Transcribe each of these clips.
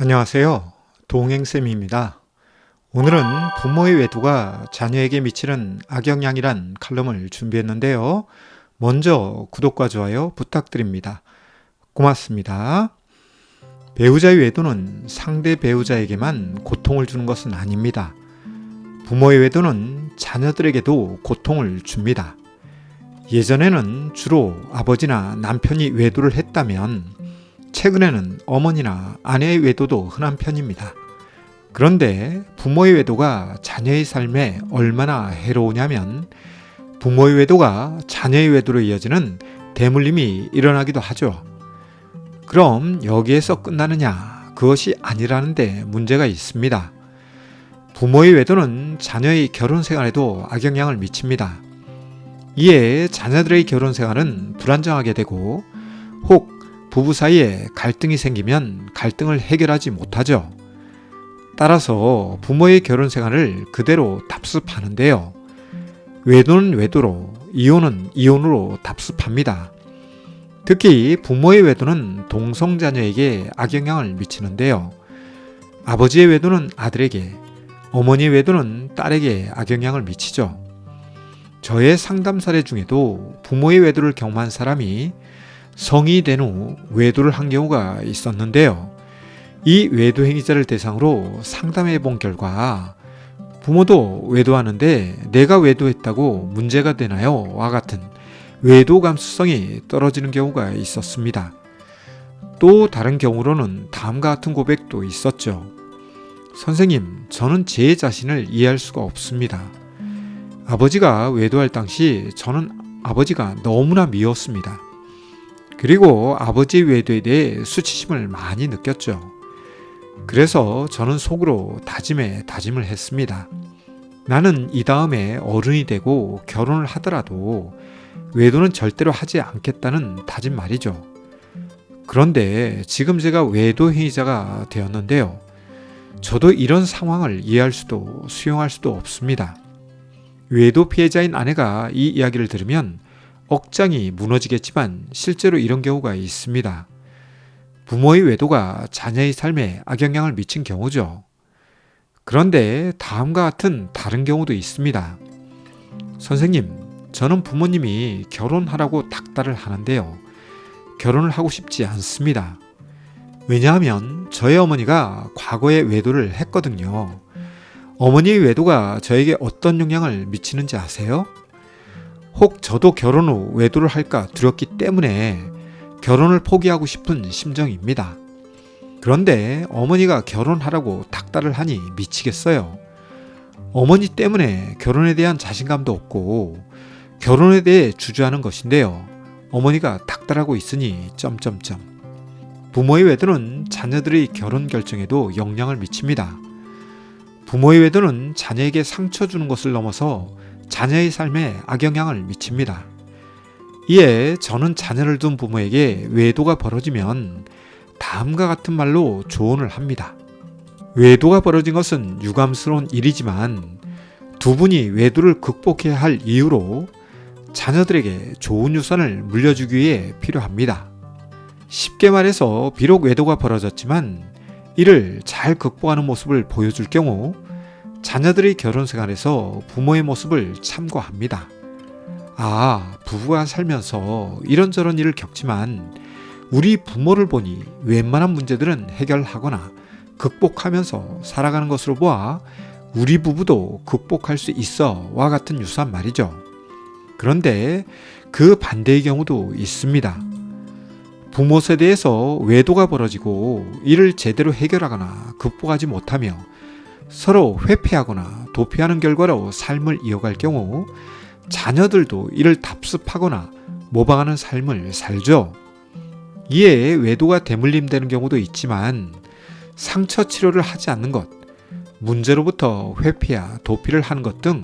안녕하세요. 동행쌤입니다. 오늘은 부모의 외도가 자녀에게 미치는 악영향이란 칼럼을 준비했는데요. 먼저 구독과 좋아요 부탁드립니다. 고맙습니다. 배우자의 외도는 상대 배우자에게만 고통을 주는 것은 아닙니다. 부모의 외도는 자녀들에게도 고통을 줍니다. 예전에는 주로 아버지나 남편이 외도를 했다면 최근에는 어머니나 아내의 외도도 흔한 편입니다. 그런데 부모의 외도가 자녀의 삶에 얼마나 해로우냐면 부모의 외도가 자녀의 외도로 이어지는 대물림이 일어나기도 하죠. 그럼 여기에서 끝나느냐? 그것이 아니라는데 문제가 있습니다. 부모의 외도는 자녀의 결혼 생활에도 악영향을 미칩니다. 이에 자녀들의 결혼 생활은 불안정하게 되고 혹 부부 사이에 갈등이 생기면 갈등을 해결하지 못하죠. 따라서 부모의 결혼 생활을 그대로 답습하는데요. 외도는 외도로, 이혼은 이혼으로 답습합니다. 특히 부모의 외도는 동성자녀에게 악영향을 미치는데요. 아버지의 외도는 아들에게, 어머니의 외도는 딸에게 악영향을 미치죠. 저의 상담 사례 중에도 부모의 외도를 경험한 사람이 성인이 된 후 외도를 한 경우가 있었는데요. 이 외도 행위자를 대상으로 상담해 본 결과 부모도 외도하는데 내가 외도했다고 문제가 되나요? 와 같은 외도 감수성이 떨어지는 경우가 있었습니다. 또 다른 경우로는 다음과 같은 고백도 있었죠. 선생님, 저는 제 자신을 이해할 수가 없습니다. 아버지가 외도할 당시 저는 아버지가 너무나 미웠습니다. 그리고 아버지의 외도에 대해 수치심을 많이 느꼈죠. 그래서 저는 속으로 다짐을 했습니다. 나는 이 다음에 어른이 되고 결혼을 하더라도 외도는 절대로 하지 않겠다는 다짐 말이죠. 그런데 지금 제가 외도 행위자가 되었는데요. 저도 이런 상황을 이해할 수도 수용할 수도 없습니다. 외도 피해자인 아내가 이 이야기를 들으면 억장이 무너지겠지만 실제로 이런 경우가 있습니다. 부모의 외도가 자녀의 삶에 악영향을 미친 경우죠. 그런데 다음과 같은 다른 경우도 있습니다. 선생님, 저는 부모님이 결혼하라고 닥달을 하는데요. 결혼을 하고 싶지 않습니다. 왜냐하면 저희 어머니가 과거에 외도를 했거든요. 어머니의 외도가 저에게 어떤 영향을 미치는지 아세요? 혹 저도 결혼 후 외도를 할까 두렵기 때문에 결혼을 포기하고 싶은 심정입니다. 그런데 어머니가 결혼하라고 닥달을 하니 미치겠어요. 어머니 때문에 결혼에 대한 자신감도 없고 결혼에 대해 주저하는 것인데요. 어머니가 닥달하고 있으니 부모의 외도는 자녀들의 결혼 결정에도 영향을 미칩니다. 부모의 외도는 자녀에게 상처 주는 것을 넘어서 자녀의 삶에 악영향을 미칩니다. 이에 저는 자녀를 둔 부모에게 외도가 벌어지면 다음과 같은 말로 조언을 합니다. 외도가 벌어진 것은 유감스러운 일이지만 두 분이 외도를 극복해야 할 이유로 자녀들에게 좋은 유산을 물려주기 위해 필요합니다. 쉽게 말해서 비록 외도가 벌어졌지만 이를 잘 극복하는 모습을 보여줄 경우 자녀들의 결혼 생활에서 부모의 모습을 참고합니다. 부부가 살면서 이런저런 일을 겪지만 우리 부모를 보니 웬만한 문제들은 해결하거나 극복하면서 살아가는 것으로 보아 우리 부부도 극복할 수 있어 와 같은 유사한 말이죠. 그런데 그 반대의 경우도 있습니다. 부모 세대에서 외도가 벌어지고 이를 제대로 해결하거나 극복하지 못하며 서로 회피하거나 도피하는 결과로 삶을 이어갈 경우 자녀들도 이를 답습하거나 모방하는 삶을 살죠. 이에 외도가 대물림되는 경우도 있지만 상처 치료를 하지 않는 것, 문제로부터 회피야 도피를 하는 것 등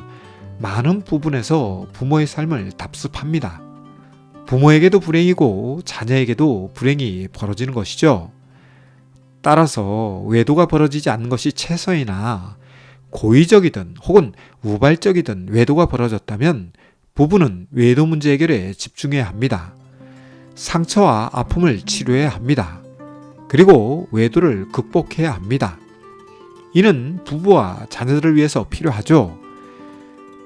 많은 부분에서 부모의 삶을 답습합니다. 부모에게도 불행이고 자녀에게도 불행이 벌어지는 것이죠. 따라서 외도가 벌어지지 않는 것이 최선이나 고의적이든 혹은 우발적이든 외도가 벌어졌다면 부부는 외도 문제 해결에 집중해야 합니다. 상처와 아픔을 치료해야 합니다. 그리고 외도를 극복해야 합니다. 이는 부부와 자녀들을 위해서 필요하죠.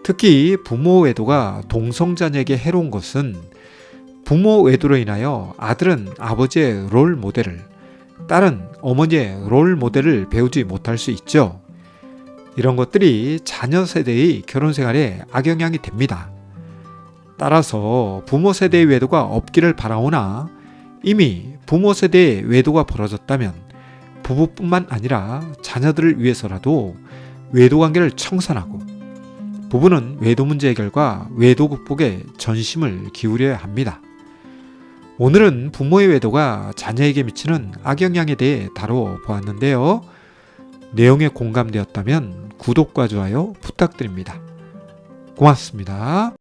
특히 부모 외도가 동성자녀에게 해로운 것은 부모 외도로 인하여 아들은 아버지의 롤 모델을, 딸은 어머니의 롤 모델을 배우지 못할 수 있죠. 이런 것들이 자녀 세대의 결혼 생활에 악영향이 됩니다. 따라서 부모 세대의 외도가 없기를 바라오나 이미 부모 세대의 외도가 벌어졌다면 부부뿐만 아니라 자녀들을 위해서라도 외도 관계를 청산하고 부부는 외도 문제 해결과 외도 극복에 전심을 기울여야 합니다. 오늘은 부모의 외도가 자녀에게 미치는 악영향에 대해 다뤄보았는데요. 내용에 공감되었다면 구독과 좋아요 부탁드립니다. 고맙습니다.